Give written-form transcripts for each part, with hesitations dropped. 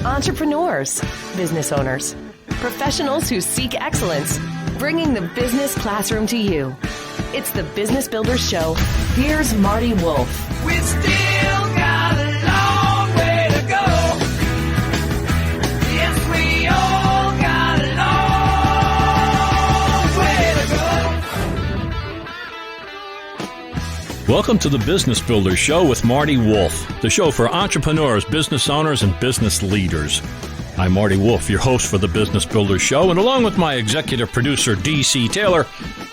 Entrepreneurs, business owners, professionals who seek excellence, bringing the business classroom to you. It's the Business Builders Show. Here's Marty Wolf. We still got a long way to go. Yes, we all got a long way to go. Welcome to the Business Builders Show with Marty Wolf, the show for entrepreneurs, business owners, and business leaders. I'm Marty Wolf, your host for the Business Builders Show, and along with my executive producer, D.C. Taylor,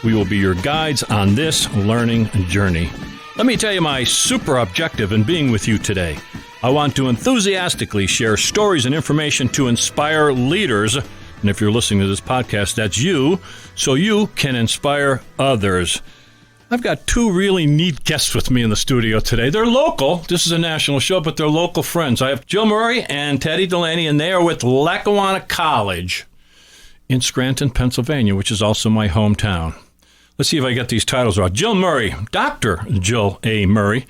we will be your guides on this learning journey. Let me tell you my super objective in being with you today. I want to enthusiastically share stories and information to inspire leaders, and if you're listening to this podcast, that's you, so you can inspire others. I've got two really neat guests with me in the studio today. They're local. This is a national show, but they're local friends. I have Jill Murray and Teddy Delaney, and they are with Lackawanna College in Scranton, Pennsylvania, which is also my hometown. Let's see if I get these titles right. Jill Murray, Dr. Jill A. Murray,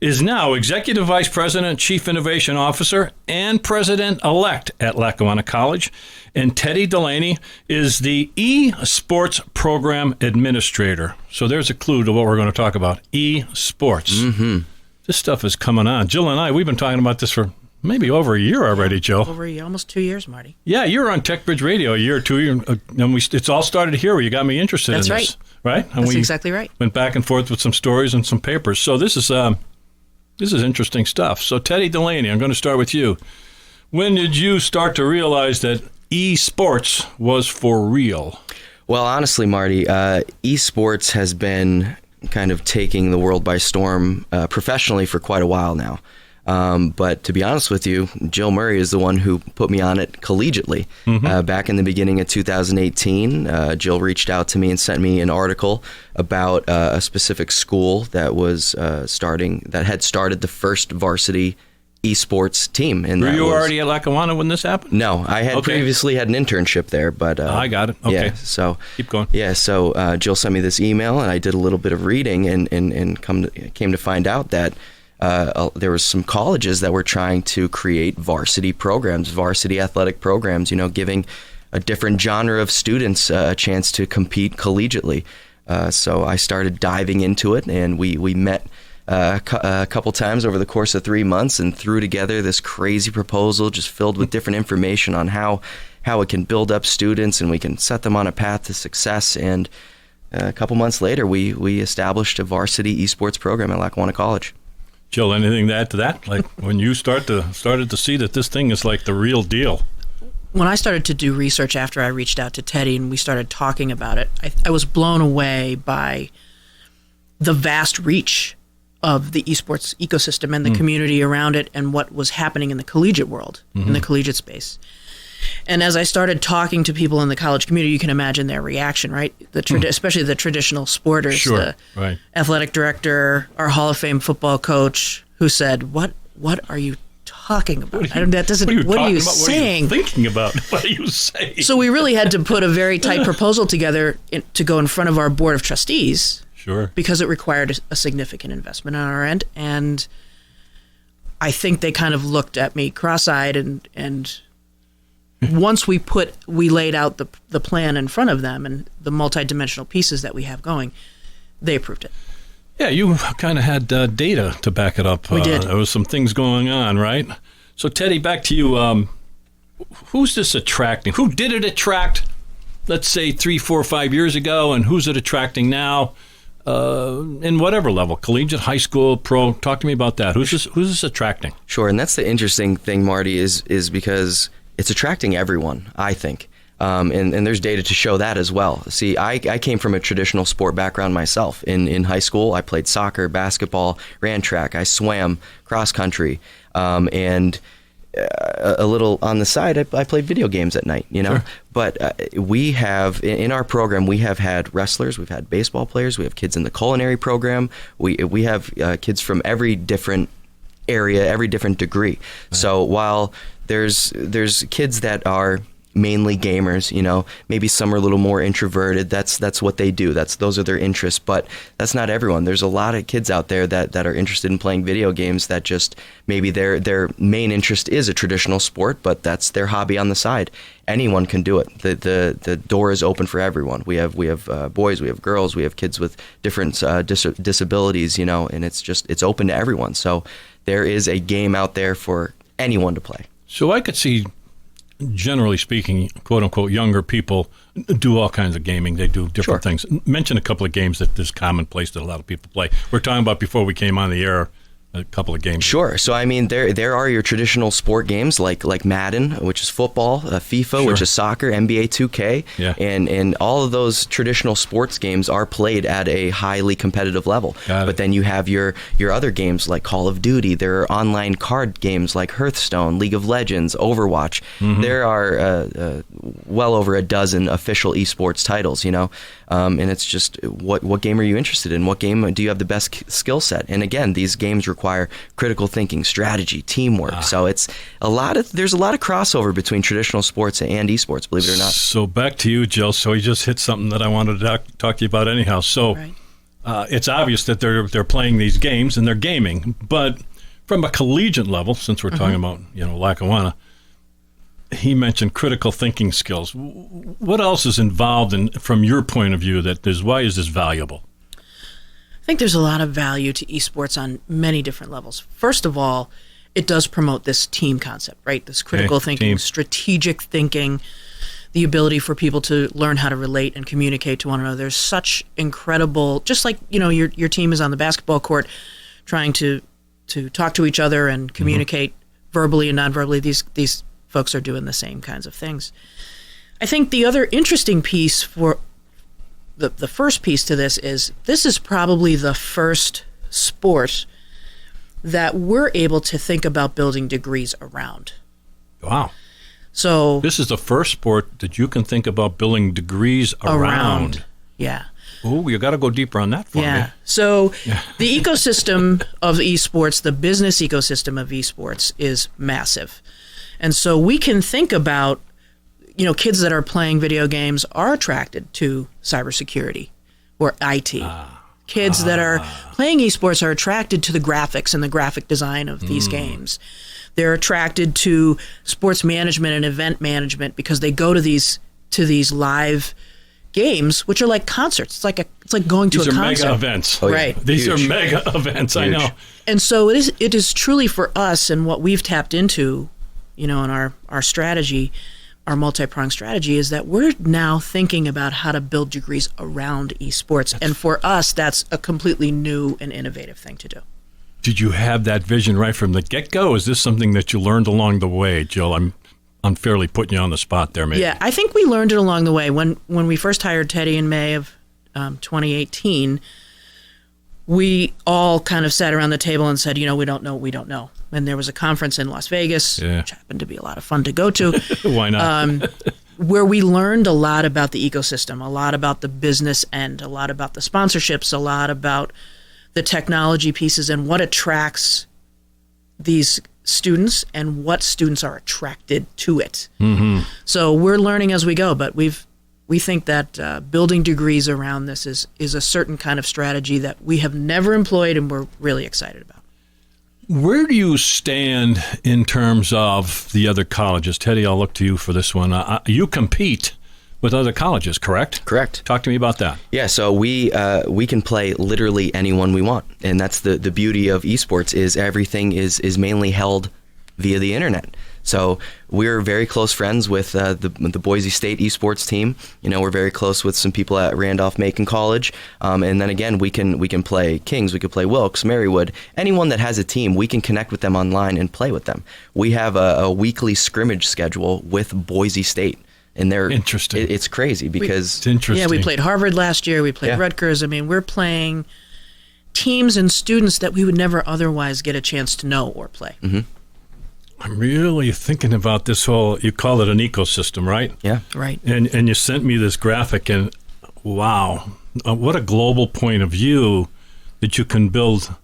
is now Executive Vice President, Chief Innovation Officer, and President-elect at Lackawanna College. And Teddy Delaney is the eSports Program Administrator. So there's a clue to what we're going to talk about, eSports. Mm-hmm. This stuff is coming on. Jill and I, we've been talking about this for maybe over a year already, Jill. Over a year, almost 2 years, Marty. Yeah, you were on TechBridge Radio a year or 2 years, and it's all started here where you got me interested in this. That's Right? And That's exactly right. Went back and forth with some stories and some papers. So this is interesting stuff. So Teddy Delaney, I'm going to start with you. When did you start to realize that eSports was for real? Well, honestly, Marty, eSports has been kind of taking the world by storm professionally for quite a while now. But to be honest with you, Jill Murray is the one who put me on it collegiately. Mm-hmm. Back in the beginning of 2018, Jill reached out to me and sent me an article about a specific school that was had started the first varsity esports team. And were you already at Lackawanna when this happened? No, I had previously had an internship there, but I got it. Okay, yeah, so keep going. Yeah, so Jill sent me this email, and I did a little bit of reading, and came to find out that there was some colleges that were trying to create varsity programs, varsity athletic programs, giving a different genre of students a chance to compete collegiately. So I started diving into it, and we met a couple times over the course of 3 months and threw together this crazy proposal just filled with different information on how it can build up students and we can set them on a path to success. And a couple months later, we established a varsity esports program at Lackawanna College. Jill, anything to add to that? Like when you started to see that this thing is like the real deal? When I started to do research after I reached out to Teddy and we started talking about it, I was blown away by the vast reach of the esports ecosystem and the community around it and what was happening in the collegiate world, in the collegiate space. And as I started talking to people in the college community, you can imagine their reaction, right? Especially the traditional sporters, sure, the athletic director, our Hall of Fame football coach, who said, "What are you talking about? What are you saying? What are you thinking about? What are you saying?" So we really had to put a very tight proposal together to go in front of our board of trustees. Sure. Because it required a significant investment on our end, and I think they kind of looked at me cross-eyed and once we laid out the plan in front of them and the multidimensional pieces that we have going, they approved it. Yeah, you kind of had data to back it up. We did. There was some things going on, right? So, Teddy, back to you. Who's this attracting? Who did it attract, let's say, 3, 4, 5 years ago, and who's it attracting now? In whatever level, collegiate, high school, pro. Talk to me about that. Who's this attracting? Sure, and that's the interesting thing, Marty, is because it's attracting everyone, I think. And there's data to show that as well. See, I came from a traditional sport background myself. In high school, I played soccer, basketball, ran track, I swam, cross country, and a little on the side, I played video games at night, Sure. But we have, in our program, we have had wrestlers, we've had baseball players, we have kids in the culinary program, we have kids from every different area, every different degree. Right. So while there's kids that are mainly gamers. Maybe some are a little more introverted. That's what they do. Those are their interests. But that's not everyone. There's a lot of kids out there that are interested in playing video games that just maybe their main interest is a traditional sport, but that's their hobby on the side. Anyone can do it. The door is open for everyone. We have boys, we have girls, we have kids with different disabilities, and it's open to everyone. So there is a game out there for anyone to play. So I could see, generally speaking, quote unquote, younger people do all kinds of gaming. They do different things. Mention a couple of games that is commonplace that a lot of people play. We're talking about, before we came on the air, a couple of games. Sure. So, I mean, there are your traditional sport games like Madden, which is football, FIFA, which is soccer, NBA 2K, and all of those traditional sports games are played at a highly competitive level. But then you have your other games like Call of Duty. There are online card games like Hearthstone, League of Legends, Overwatch. There are well over a dozen official esports titles, and it's just what game are you interested in? What game do you have the best skill set? And again, these games require critical thinking, strategy, teamwork. So there's a lot of crossover between traditional sports and esports, believe it or not. So back to you, Jill. So he just hit something that I wanted to talk to you about anyhow. So it's obvious that they're playing these games and they're gaming, but from a collegiate level, since we're talking about Lackawanna, he mentioned critical thinking skills. What else is involved from your point of view, why is this valuable? I think there's a lot of value to esports on many different levels. First of all, it does promote this team concept, right? This critical thinking, strategic thinking, the ability for people to learn how to relate and communicate to one another. There's such incredible, just like, your team is on the basketball court trying to talk to each other and communicate verbally and non-verbally. These folks are doing the same kinds of things. I think the other interesting piece for the first piece to this is probably the first sport that we're able to think about building degrees around. Wow. So this is the first sport that you can think about building degrees around. Yeah. Oh, you got to go deeper on that for me. So the ecosystem of esports, the business ecosystem of esports is massive. And so we can think about, kids that are playing video games are attracted to cybersecurity or IT. Kids that are playing esports are attracted to the graphics and the graphic design of these games. They're attracted to sports management and event management because they go to these live games, which are like concerts. It's like going to a concert. These are mega events. Right. These are mega events, I know. And so it is truly for us, and what we've tapped into, in our strategy, our multi-pronged strategy, is that we're now thinking about how to build degrees around esports. And for us, that's a completely new and innovative thing to do. Did you have that vision right from the get-go? Is this something that you learned along the way, Jill? I'm unfairly putting you on the spot there, maybe. Yeah, I think we learned it along the way. When we first hired Teddy in May of 2018, we all kind of sat around the table and said, we don't know what we don't know. And there was a conference in Las Vegas, which happened to be a lot of fun to go to. Why not? Where we learned a lot about the ecosystem, a lot about the business end, a lot about the sponsorships, a lot about the technology pieces and what attracts these students and what students are attracted to it. So we're learning as we go, but we think that building degrees around this is a certain kind of strategy that we have never employed and we're really excited about. Where do you stand in terms of the other colleges? Teddy, I'll look to you for this one. You compete with other colleges, correct? Correct. Talk to me about that. Yeah, so we can play literally anyone we want, and that's the beauty of esports is everything is mainly held via the internet. So we're very close friends with the Boise State esports team. We're very close with some people at Randolph-Macon College, and then again we can play Kings, we could play Wilkes, Marywood, anyone that has a team. We can connect with them online and play with them. We have a weekly scrimmage schedule with Boise State. And they're interesting. It's crazy because it's interesting. Yeah, we played Harvard last year. We played Rutgers. I mean, we're playing teams and students that we would never otherwise get a chance to know or play. I'm really thinking about this whole, you call it an ecosystem, right? Yeah. Right. And you sent me this graphic, and wow, what a global point of view that you can build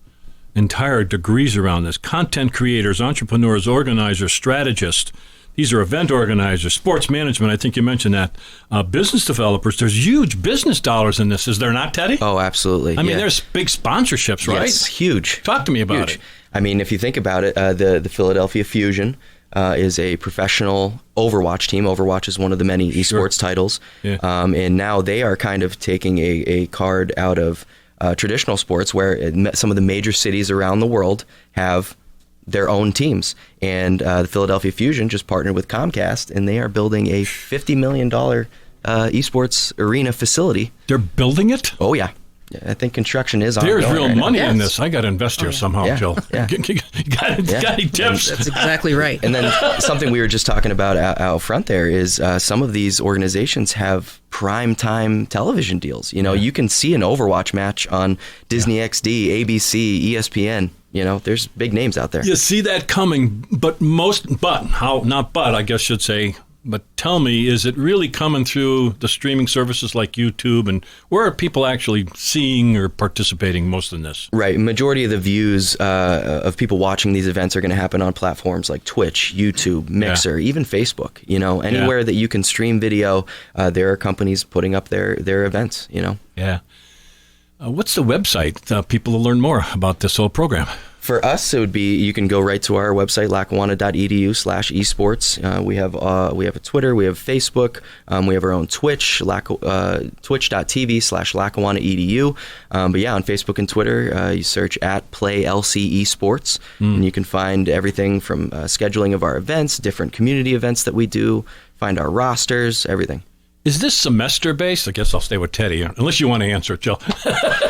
entire degrees around this. Content creators, entrepreneurs, organizers, strategists, These are event organizers, sports management. I think you mentioned that. Business developers. There's huge business dollars in this. Is there not, Teddy? Oh, absolutely. I mean, there's big sponsorships, right? Yes, huge. Talk to me about it. I mean, if you think about it, the Philadelphia Fusion is a professional Overwatch team. Overwatch is one of the many esports titles. Yeah. And now they are kind of taking a card out of traditional sports where some of the major cities around the world have their own teams. And the Philadelphia Fusion just partnered with Comcast, and they are building a $50 million esports arena facility. They're building it? Oh, yeah. I think construction is ongoing. There's real right money now. in this. I got to invest here somehow, Yeah. Jill. Yeah. Got any tips? That's exactly right. And then something we were just talking about out front there is some of these organizations have prime time television deals. You know, you can see an Overwatch match on Disney XD, ABC, ESPN. You know, there's big names out there. You see that coming, but I guess should say, but tell me, is it really coming through the streaming services like YouTube, and where are people actually seeing or participating most in this? Right. Majority of the views of people watching these events are going to happen on platforms like Twitch, YouTube, Mixer, even Facebook. You know, anywhere that you can stream video, there are companies putting up their events, you know. Yeah. What's the website? People to learn more about this whole program. For us, it would be, you can go right to our website, lackawanna.edu/esports. We have a Twitter, we have Facebook, we have our own Twitch, twitch.tv/lackawanna.edu. But yeah, on Facebook and Twitter, you search @PlayLC Esports, and you can find everything from scheduling of our events, different community events that we do, find our rosters, everything. Is this semester-based? I guess I'll stay with Teddy, unless you want to answer it, Jill.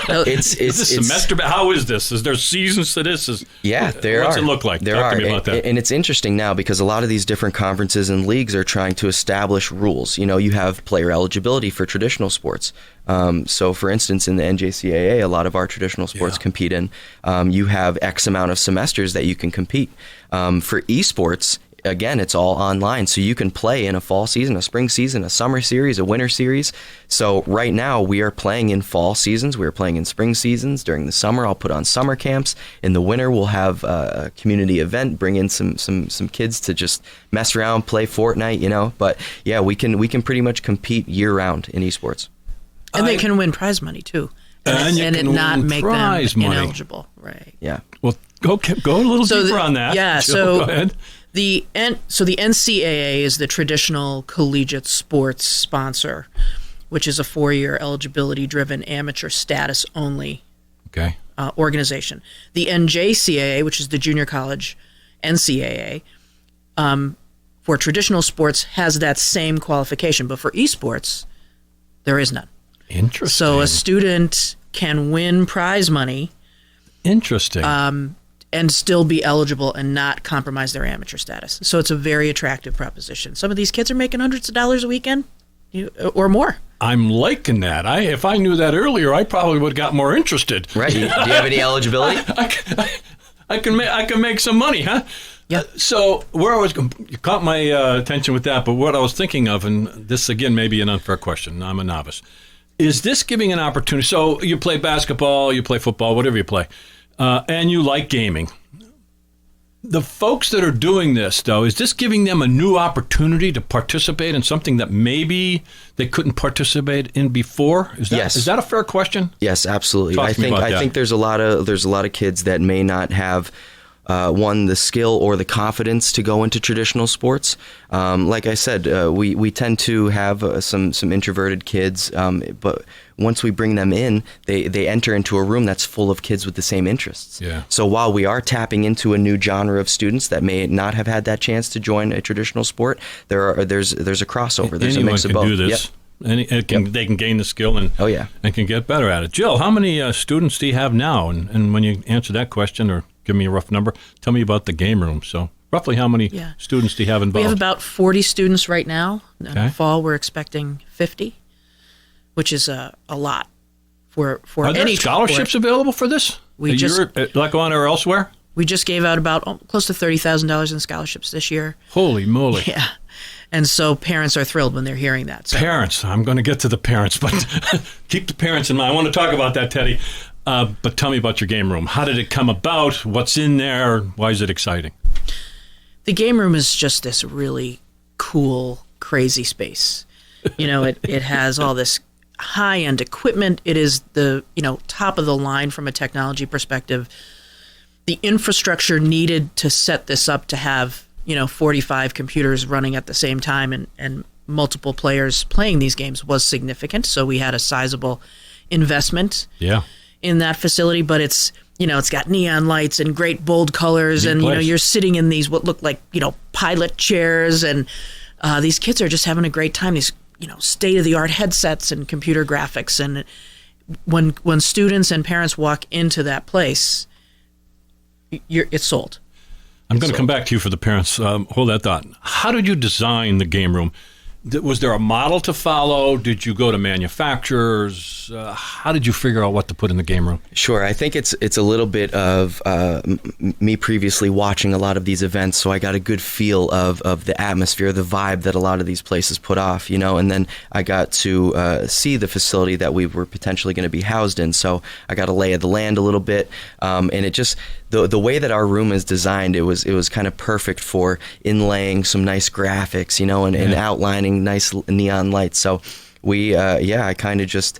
It's semester. How is this? Is there seasons to this? What's it look like? Talk to me about that. And it's interesting now because a lot of these different conferences and leagues are trying to establish rules. You know, you have player eligibility for traditional sports. So, for instance, in the NJCAA, a lot of our traditional sports compete in. You have X amount of semesters that you can compete. For esports, again, it's all online, so you can play in a fall season, a spring season, a summer series, a winter series. So right now we are playing in fall seasons, we are playing in spring seasons. During the summer, I'll put on summer camps. In the winter, we'll have a community event, bring in some kids to just mess around, play Fortnite, you know. But yeah, we can pretty much compete year round in esports. And they can win prize money too, and it not make them money. ineligible, right? Yeah. Well, go a little deeper on that. Yeah. Jill, go ahead. The NCAA is the traditional collegiate sports sponsor, which is a 4-year eligibility-driven amateur status only organization. The NJCAA, which is the junior college NCAA, for traditional sports has that same qualification, but for esports, there is none. Interesting. So a student can win prize money. Interesting. And still be eligible and not compromise their amateur status. So it's a very attractive proposition. Some of these kids are making hundreds of dollars a weekend or more. I'm liking that. If I knew that earlier, I probably would have got more interested. Right. Do you have any eligibility? I can make some money, huh? Yeah. So you caught my attention with that, but what I was thinking of, and this again may be an unfair question, I'm a novice, is this giving an opportunity? So you play basketball, you play football, whatever you play, and you like gaming. The folks that are doing this, though, is this giving them a new opportunity to participate in something that maybe they couldn't participate in before? Yes. Is that a fair question? Yes, absolutely. Talk to me about that. I think there's a lot of kids that may not have the skill or the confidence to go into traditional sports. Like I said, we tend to have some introverted kids, but once we bring them in, they enter into a room that's full of kids with the same interests. Yeah. So while we are tapping into a new genre of students that may not have had that chance to join a traditional sport, there's a crossover. There's Anyone a mix of can both. do this. Yep. They can gain the skill and can get better at it. Jill, how many students do you have now? And when you answer that question or give me a rough number, tell me about the game room. So roughly how many students do you have involved? We have about 40 students right now. In the fall, we're expecting 50, which is a lot for Are there any scholarships sport. available for this? You're at Lackawanna or elsewhere? We just gave out about close to $30,000 in scholarships this year. Holy moly. Yeah. And so parents are thrilled when they're hearing that. So. Parents. I'm going to get to the parents, but keep the parents in mind. I want to talk about that, Teddy. But tell me about your game room. How did it come about? What's in there? Why is it exciting? the game room is just this really cool, crazy space. It has all this high-end equipment. It is the, top of the line from a technology perspective. The infrastructure needed to set this up to have, 45 computers running at the same time and multiple players playing these games was significant. So we had a sizable investment in that facility, but it's got neon lights and great bold colors, and you're sitting in these what look like pilot chairs, and these kids are just having a great time. These state of the art headsets and computer graphics, and when students and parents walk into that place, it's sold. I'm going to come back to you for the parents. Hold that thought. How did you design the game room? Was there a model to follow? Did you go to manufacturers? How did you figure out what to put in the game room? Sure. I think it's a little bit of me previously watching a lot of these events, so I got a good feel of the atmosphere, the vibe that a lot of these places put off, and then I got to see the facility that we were potentially going to be housed in, so I got a lay of the land a little bit, and it just... The way that our room is designed, it was kind of perfect for inlaying some nice graphics, and outlining nice neon lights. So I kind of just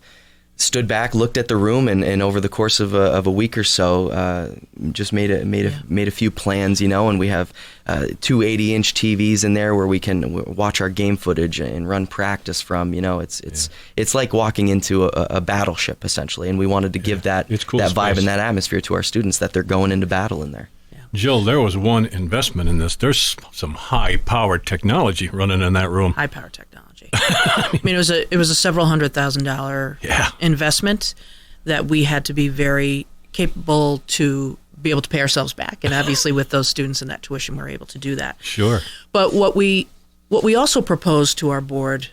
stood back, looked at the room, and over the course of a week or so, just made a few plans, and we have 2 80-inch TVs in there where we can watch our game footage and run practice from. It's like walking into a battleship essentially, and we wanted to give that vibe and that atmosphere to our students that they're going into battle in there. Jill, there was one investment in this. There's some high-powered technology running in that room. High-powered technology. I mean, it was a several $100,000 investment that we had to be very capable to be able to pay ourselves back. And obviously, with those students and that tuition, we're able to do that. Sure. But what we also proposed to our board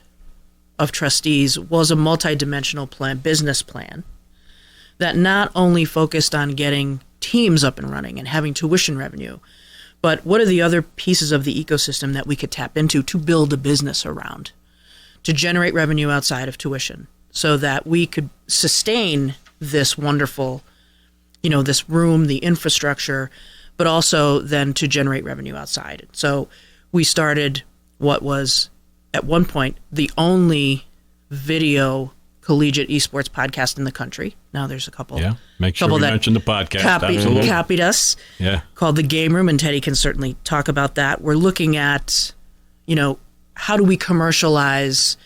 of trustees was a multidimensional business plan that not only focused on getting teams up and running and having tuition revenue, but what are the other pieces of the ecosystem that we could tap into to build a business around, to generate revenue outside of tuition so that we could sustain this wonderful, this room, the infrastructure, but also then to generate revenue outside. So we started what was at one point the only video collegiate esports podcast in the country. Now there's a couple. Yeah, make sure we mention the podcast. Copied us. Yeah, called The Game Room, and Teddy can certainly talk about that. We're looking at, how do we commercialize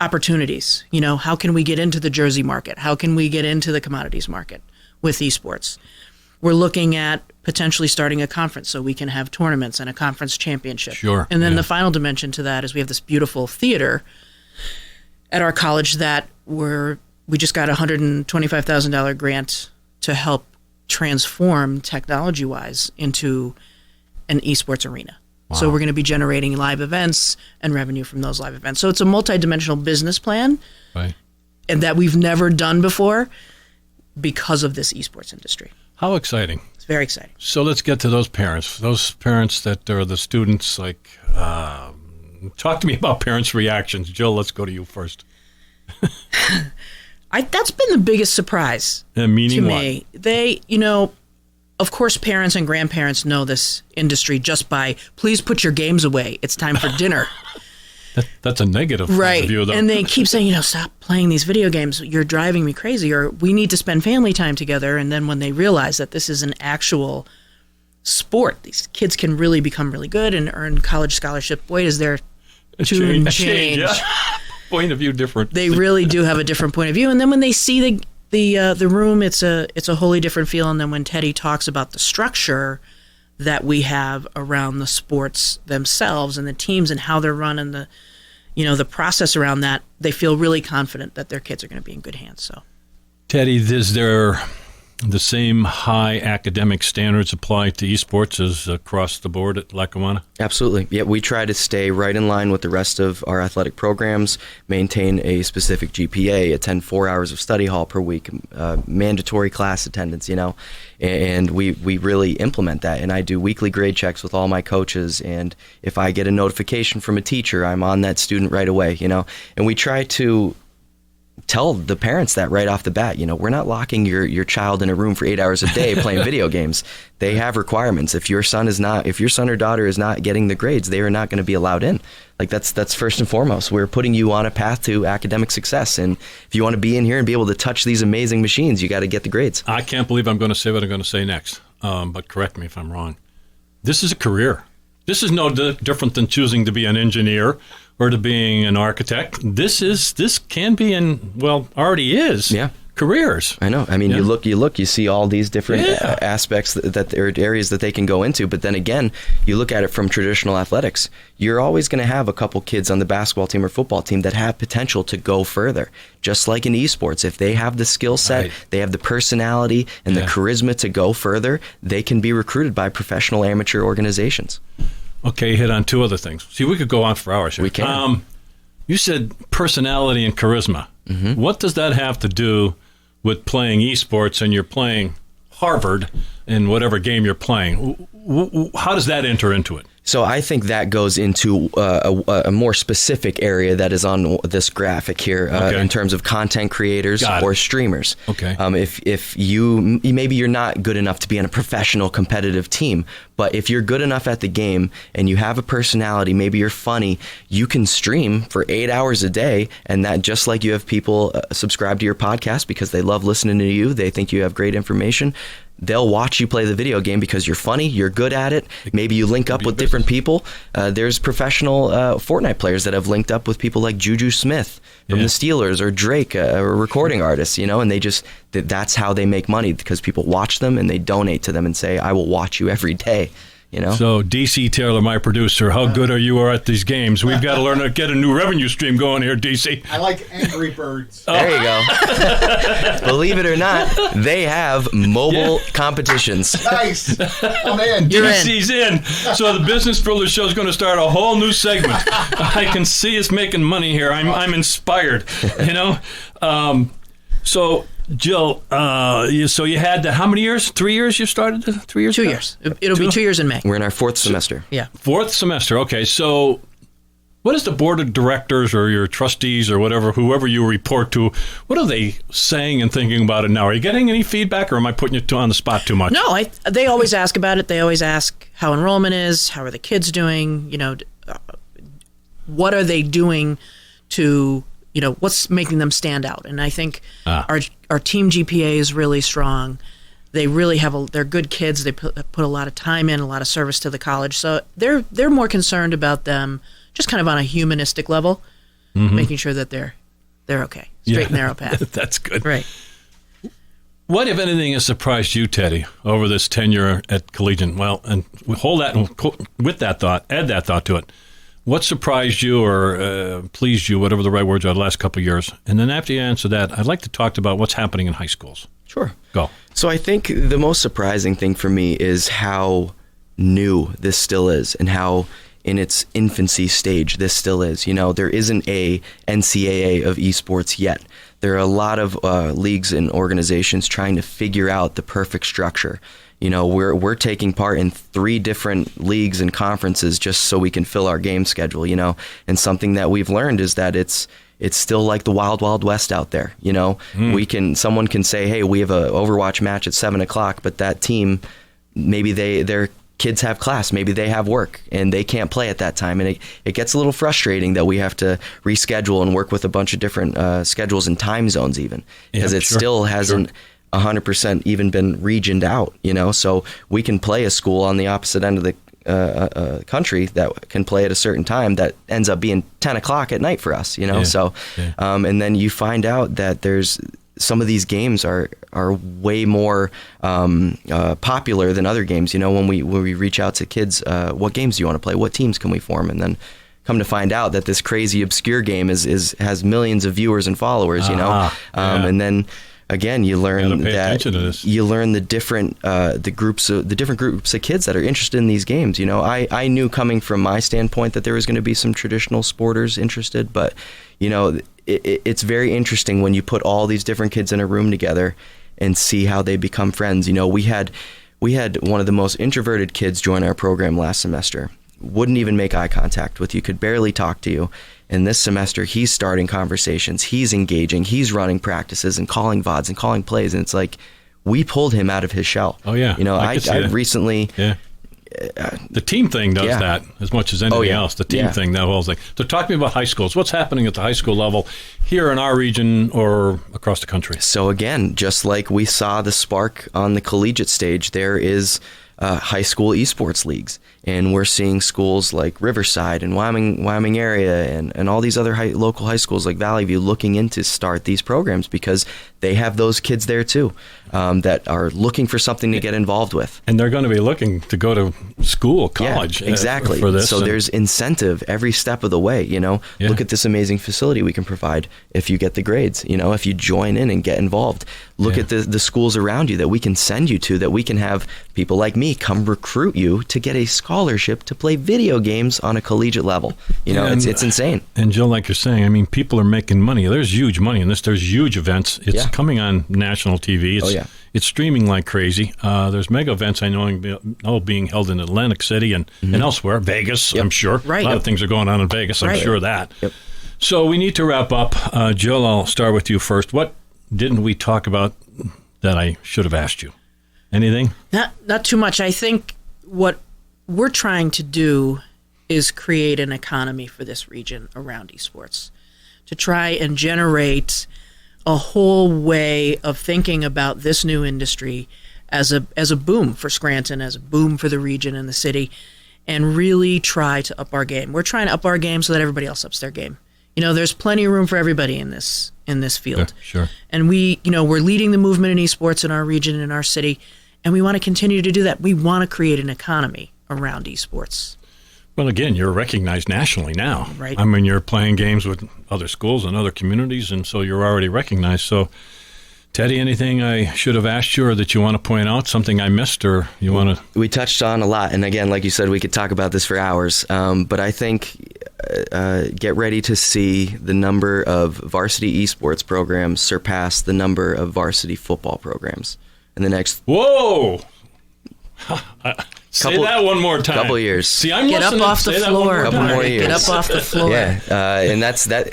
opportunities? How can we get into the jersey market? How can we get into the commodities market with esports? We're looking at potentially starting a conference so we can have tournaments and a conference championship. Sure. And then the final dimension to that is we have this beautiful theater at our college that we just got a $125,000 grant to help transform technology-wise into an esports arena. Wow. So we're going to be generating live events and revenue from those live events. So it's a multidimensional business plan, right, and that we've never done before because of this esports industry. How exciting. It's very exciting. So let's get to those parents that are the students, talk to me about parents' reactions. Jill, let's go to you first. That's been the biggest surprise to me. What? They, of course, parents and grandparents know this industry just by, please put your games away. It's time for dinner. That's a negative right. view, though. And they keep saying, stop playing these video games. You're driving me crazy. Or we need to spend family time together. And then when they realize that this is an actual sport, these kids can really become really good and earn college scholarship. Boy, is there tune change. Yeah. Point of view different. They really do have a different point of view. And then when they see the room, it's a wholly different feel. And then when Teddy talks about the structure that we have around the sports themselves and the teams and how they're run and the process around that, they feel really confident that their kids are going to be in good hands. So, Teddy, is there the same high academic standards apply to esports as across the board at Lackawanna? Absolutely. Yeah, we try to stay right in line with the rest of our athletic programs, maintain a specific GPA, attend 4 hours of study hall per week, mandatory class attendance, and we really implement that. And I do weekly grade checks with all my coaches, and if I get a notification from a teacher, I'm on that student right away, and we try to tell the parents that right off the bat. We're not locking your child in a room for 8 hours a day playing video games. They have requirements. If your son or daughter is not getting the grades, they are not going to be allowed in. Like that's first and foremost. We're putting you on a path to academic success, and if you want to be in here and be able to touch these amazing machines, you got to get the grades. I can't believe I'm going to say what I'm going to say next, but correct me if I'm wrong. This is a career. This is no different than choosing to be an engineer or to being an architect. This can be already is. Yeah. Careers. I know. I mean, you look, you see all these different aspects that there are areas that they can go into. But then again, you look at it from traditional athletics. You're always going to have a couple kids on the basketball team or football team that have potential to go further. Just like in esports, if they have the skill set, they have the personality and the charisma to go further, they can be recruited by professional amateur organizations. Okay, hit on two other things. See, we could go on for hours here. We can. You said personality and charisma. Mm-hmm. What does that have to do with playing esports and you're playing Harvard in whatever game you're playing? How does that enter into it? So I think that goes into a more specific area that is on this graphic here in terms of content creators or streamers. Okay. If maybe you're not good enough to be on a professional competitive team, but if you're good enough at the game and you have a personality, maybe you're funny, you can stream for 8 hours a day, and that just like you have people subscribe to your podcast because they love listening to you, they think you have great information. They'll watch you play the video game because you're funny, you're good at it. Maybe you link up with different people. There's professional Fortnite players that have linked up with people like Juju Smith from the Steelers or Drake, a recording artist, and that's how they make money because people watch them and they donate to them and say, I will watch you every day. So DC Taylor, my producer, how good are you at these games? We've got to learn to get a new revenue stream going here, DC. I like Angry Birds. There you go. Believe it or not, they have mobile competitions. Nice. I'm in. DC's in. So the Business Builder Show is going to start a whole new segment. I can see us making money here. I'm inspired. So Jill, so you had how many years? 3 years you started? 3 years? 2 years. It'll be 2 years in May. We're in our fourth semester. Yeah. Fourth semester. Okay. So what is the board of directors or your trustees or whoever you report to, what are they saying and thinking about it now? Are you getting any feedback or am I putting you on the spot too much? No, they always ask about it. They always ask how enrollment is, how are the kids doing, what are they doing to what's making them stand out. And I think our team GPA is really strong. They really they're good kids. They put a lot of time in, a lot of service to the college. So they're more concerned about them just kind of on a humanistic level, making sure that they're okay, straight and narrow path. That's good. Right. What, if anything, has surprised you, Teddy, over this tenure at Collegiate? Well, and hold that, and with that thought, add that thought to it. What surprised you or pleased you, whatever the right words are, the last couple of years? And then after you answer that, I'd like to talk about what's happening in high schools. Sure. Go. So I think the most surprising thing for me is how new this still is and how in its infancy stage this still is. There isn't a NCAA of esports yet. There are a lot of leagues and organizations trying to figure out the perfect structure. We're taking part in 3 different leagues and conferences just so we can fill our game schedule, and something that we've learned is that it's still like the wild, wild west out there. Someone can say, hey, we have a Overwatch match at 7:00, but that team, maybe their kids have class, maybe they have work and they can't play at that time. And it gets a little frustrating that we have to reschedule and work with a bunch of different schedules and time zones even, because it still hasn't 100% even been regioned out, so we can play a school on the opposite end of the country that can play at a certain time that ends up being 10:00 at night for us, and then you find out that there's some of these games are way more popular than other games. When we reach out to kids, what games do you want to play? What teams can we form? And then come to find out that this crazy obscure game has millions of viewers and followers, and then again, you learn the different groups of kids that are interested in these games. I knew coming from my standpoint that there was going to be some traditional sporters interested, but it's very interesting when you put all these different kids in a room together and see how they become friends. We had one of the most introverted kids join our program last semester. wouldn't even make eye contact with you, could barely talk to you. And this semester, he's starting conversations, he's engaging, he's running practices and calling VODs and calling plays. And it's like, we pulled him out of his shell. Oh, yeah. You know, I recently... Yeah. The team thing does that as much as anything else. The team thing, that whole thing. So talk to me about high schools. What's happening at the high school level here in our region or across the country? So again, just like we saw the spark on the collegiate stage, there is high school esports leagues. And we're seeing schools like Riverside and Wyoming area and all these other local high schools like Valley View looking into start these programs because they have those kids there too that are looking for something to get involved with. And they're going to be looking to go to school, college. Exactly. For this. So there's incentive every step of the way, you know. Yeah. Look at this amazing facility we can provide if you get the grades, you know, if you join in and get involved. Look at the schools around you that we can send you to, that we can have people like me come recruit you to get a scholarship to play video games on a collegiate level. You know, it's insane. And Jill, like you're saying, I mean, people are making money. There's huge money in this. There's huge events. It's coming on national TV. It's streaming like crazy. There's mega events I know being held in Atlantic City and elsewhere. Vegas, I'm sure. Right. A lot of things are going on in Vegas. I'm sure of that. Yep. So we need to wrap up. Jill, I'll start with you first. What didn't we talk about that I should have asked you? Anything? Not too much. I think what we're trying to do is create an economy for this region around esports, to try and generate a whole way of thinking about this new industry as a boom for Scranton, as a boom for the region and the city, and really try to up our game. We're trying to up our game so that everybody else ups their game. You know, there's plenty of room for everybody in this field. Sure. And we're leading the movement in esports in our region and in our city, and we want to continue to do that. We want to create an economy around esports. Well, again, you're recognized nationally now. Right. I mean, you're playing games with other schools and other communities, and so you're already recognized. So, Teddy, anything I should have asked you or that you want to point out, something I missed, or you want to... We touched on a lot, and again, like you said, we could talk about this for hours, but I think get ready to see the number of varsity esports programs surpass the number of varsity football programs in the next... Whoa! Say that one more time. Couple years. See, I'm Get listening. up off the floor. Couple more years. Get up off the floor. And that's that.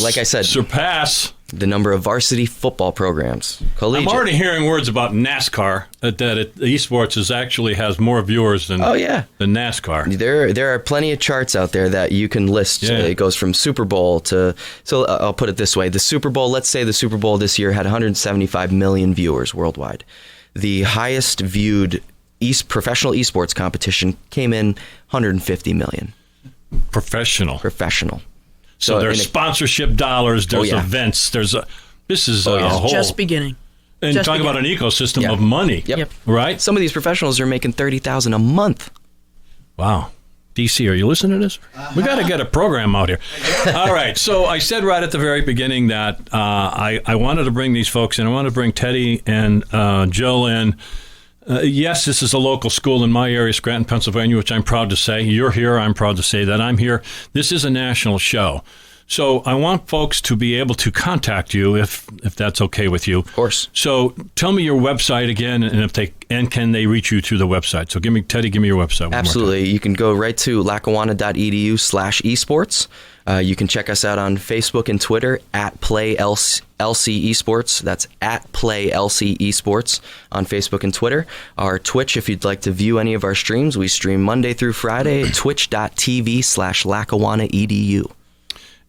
Like I said, surpass the number of varsity football programs. Collegiate. I'm already hearing words about NASCAR. That esports actually has more viewers than than NASCAR. There are plenty of charts out there that you can list. Yeah. It goes from Super Bowl to. So I'll put it this way: the Super Bowl. Let's say the Super Bowl this year had 175 million viewers worldwide. The highest viewed professional esports competition came in 150 million. Professional. So there's sponsorship dollars, there's events, this is a whole... Just beginning. And talk about an ecosystem of money. Yep. Right? Some of these professionals are making $30,000 a month. Wow. DC, are you listening to this? We got to get a program out here. All right. So I said right at the very beginning that I wanted to bring these folks in. I wanted to bring Teddy and Jill in. Yes, this is a local school in my area, Scranton, Pennsylvania, which I'm proud to say. You're here. I'm proud to say that I'm here. This is a national show. So I want folks to be able to contact you if that's okay with you. Of course. So tell me your website again, and can they reach you through the website? So Teddy, give me your website. Absolutely. You can go right to lackawanna.edu/esports. You can check us out on Facebook and Twitter at PlayLC Esports. That's at PlayLC Esports on Facebook and Twitter. Our Twitch, if you'd like to view any of our streams, we stream Monday through Friday at twitch.tv/LackawannaEDU.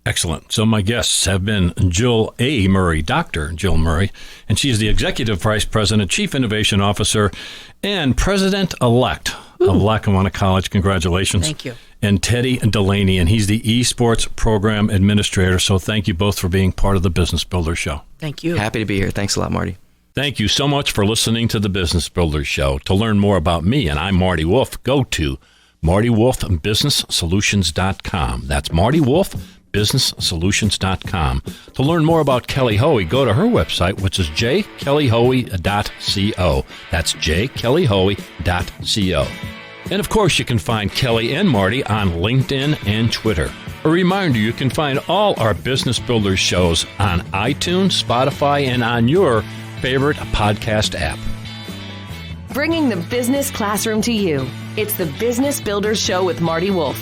Excellent. So my guests have been Jill A. Murray, Dr. Jill Murray, and she's the Executive Vice President, Chief Innovation Officer, and President-elect of Lackawanna College. Congratulations. Thank you. And Teddy Delaney, and he's the Esports Program Administrator. So thank you both for being part of the Business Builder Show. Thank you. Happy to be here. Thanks a lot, Marty. Thank you so much for listening to the Business Builder Show. To learn more about me, and I'm Marty Wolf, go to MartyWolfBusinessSolutions.com. That's Marty Wolf, businesssolutions.com. To learn more about Kelly Hoey, go to her website, which is jkellyhoey.co. That's jkellyhoey.co. And of course, you can find Kelly and Marty on LinkedIn and Twitter. A reminder, you can find all our Business Builders shows on iTunes, Spotify, and on your favorite podcast app. bringing the business classroom to you. It's the Business Builders Show with Marty Wolf.